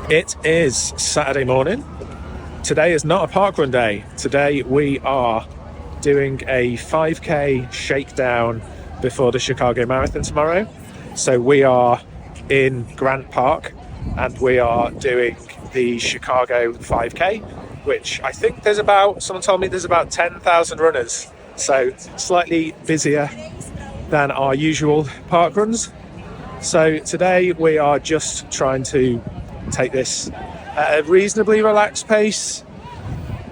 It is Saturday morning. Today is not a parkrun day. Today we are doing a 5k shakedown before the Chicago Marathon tomorrow. So we are in Grant Park and we are doing the Chicago 5k, which I think someone told me there's about 10,000 runners. So slightly busier than our usual parkruns. So today we are just trying to take this at a reasonably relaxed pace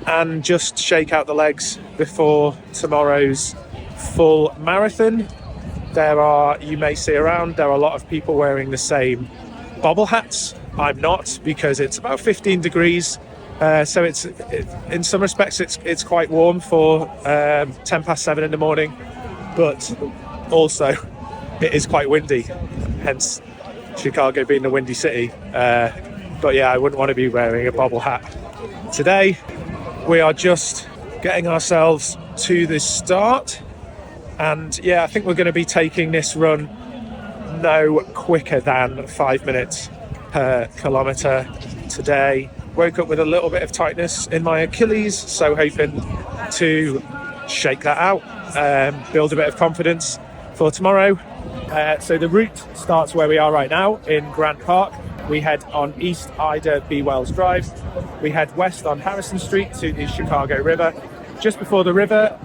and just shake out the legs before tomorrow's full marathon. You may see around, there are a lot of people wearing the same bobble hats. I'm not, because it's about 15 degrees. So in some respects it's quite warm for 10 past 7 in the morning, but also it is quite windy, hence Chicago being a windy city. But yeah, I wouldn't want to be wearing a bobble hat. Today, we are just getting ourselves to the start. And yeah, I think we're going to be taking this run no quicker than 5 minutes per kilometre today. Woke up with a little bit of tightness in my Achilles, so hoping to shake that out, build a bit of confidence for tomorrow. So the route starts where we are right now in Grant Park. We head on East Ida B. Wells Drive. We head west on Harrison Street to the Chicago River. Just before the river,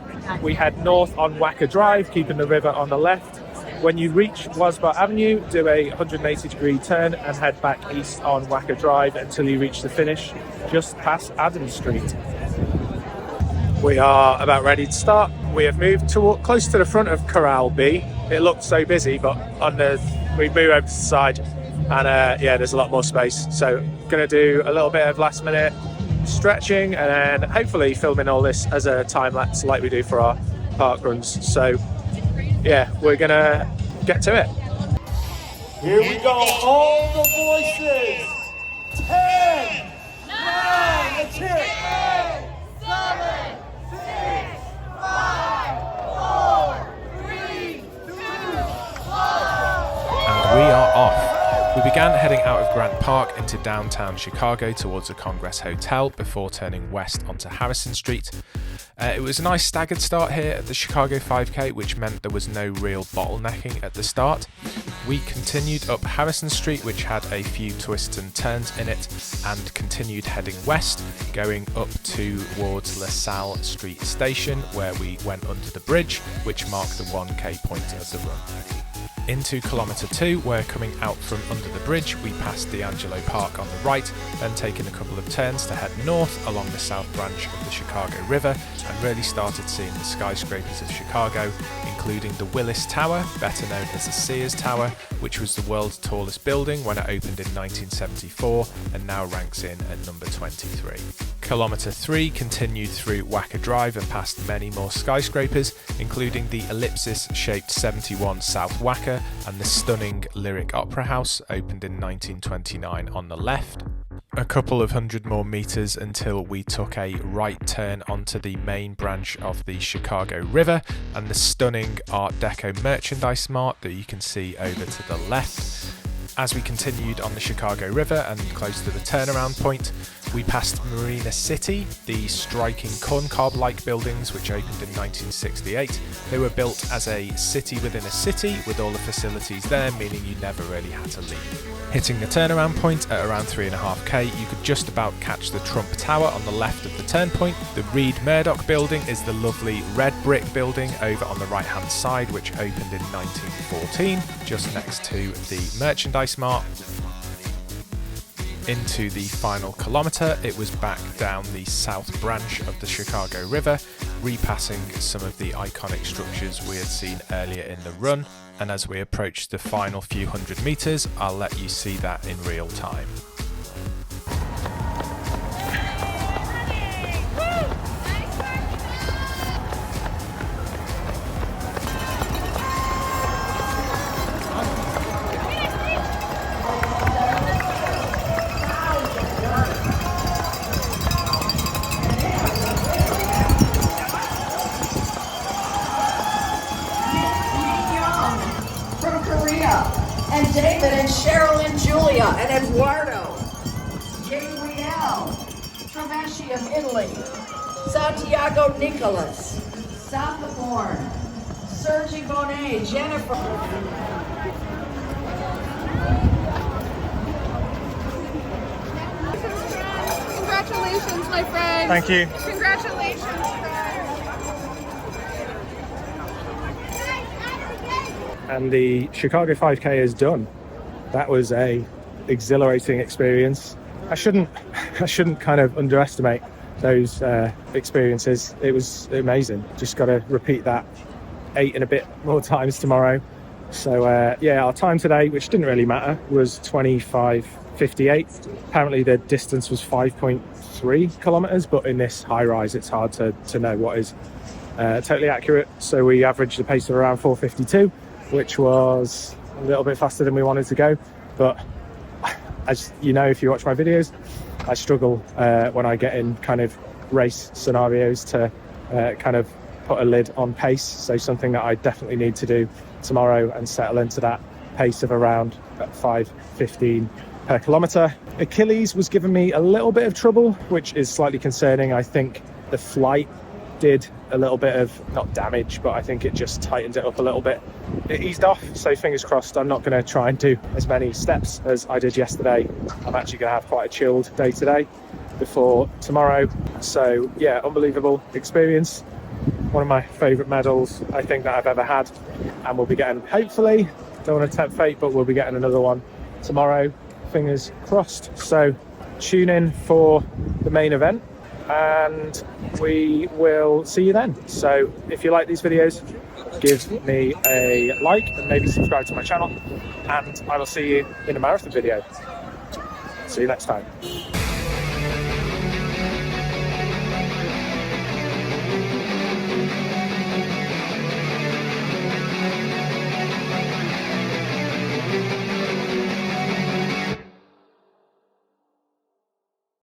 we head north on Wacker Drive, keeping the river on the left. When you reach Wasbah Avenue, do a 180-degree turn and head back east on Wacker Drive until you reach the finish just past Adams Street. We are about ready to start. We have moved close to the front of Corral B. It looked so busy, but we move over to the side, and there's a lot more space. So going to do a little bit of last minute stretching, and then hopefully filming all this as a time lapse like we do for our park runs. So yeah, we're going to get to it. Here we go, all the voices. 10, 9, let's hear it. 7, 6, 5, 4, 3, 2, 1. And we are off. We began heading out of Grant Park into downtown Chicago towards the Congress Hotel before turning west onto Harrison Street. It was a nice staggered start here at the Chicago 5K, which meant there was no real bottlenecking at the start. We continued up Harrison Street, which had a few twists and turns in it, and continued heading west, going up towards LaSalle Street Station, where we went under the bridge, which marked the 1K point of the run. Into kilometre 2, where coming out from under the bridge, we passed D'Angelo Park on the right, then taking a couple of turns to head north along the south branch of the Chicago River, and really started seeing the skyscrapers of Chicago, including the Willis Tower, better known as the Sears Tower, which was the world's tallest building when it opened in 1974 and now ranks in at number 23. Kilometre 3 continued through Wacker Drive and past many more skyscrapers, including the ellipsis-shaped 71 South Wacker and the stunning Lyric Opera House, opened in 1929 on the left. A couple of hundred more metres until we took a right turn onto the main branch of the Chicago River and the stunning Art Deco Merchandise Mart that you can see over to the left. As we continued on the Chicago River and close to the turnaround point, we passed Marina City, the striking corncob-like buildings which opened in 1968. They were built as a city within a city, with all the facilities there, meaning you never really had to leave. Hitting the turnaround point at around 3.5k, you could just about catch the Trump Tower on the left of the turn point. The Reed Murdoch building is the lovely red brick building over on the right-hand side, which opened in 1914, just next to the Merchandise Mart. Into the final kilometre, it was back down the south branch of the Chicago River, repassing some of the iconic structures we had seen earlier in the run, and as we approached the final few hundred metres, I'll let you see that in real time. And David and Cheryl and Julia and Eduardo. Belgium, Italy. Santiago Nicholas. Sophomore. Sergi Bonet, Jennifer. Congratulations, my friend. Thank you. Congratulations, And the Chicago 5K is done. That was a exhilarating experience. I shouldn't kind of underestimate those experiences. It was amazing. Just got to repeat that 8 and a bit more times tomorrow. So yeah, our time today, which didn't really matter, was 25:58. Apparently the distance was 5.3 kilometers, but in this high rise it's hard to know what is totally accurate. So we averaged a pace of around 4:52, which was a little bit faster than we wanted to go. But as you know, if you watch my videos, I struggle when I get in kind of race scenarios to kind of put a lid on pace. So something that I definitely need to do tomorrow and settle into that pace of around 5:15 per kilometre. Achilles was giving me a little bit of trouble, which is slightly concerning. I think the flight did a little bit of, not damage, but I think it just tightened it up a little bit. It eased off, so fingers crossed. I'm not going to try and do as many steps as I did yesterday. I'm actually going to have quite a chilled day today before tomorrow. So yeah, unbelievable experience. One of my favourite medals I think that I've ever had, and we'll be getting, hopefully, don't want to tempt fate, but we'll be getting another one tomorrow, fingers crossed. So tune in for the main event and we will see you then. So if you like these videos, give me a like and maybe subscribe to my channel, and I will see you in a marathon video. See you next time.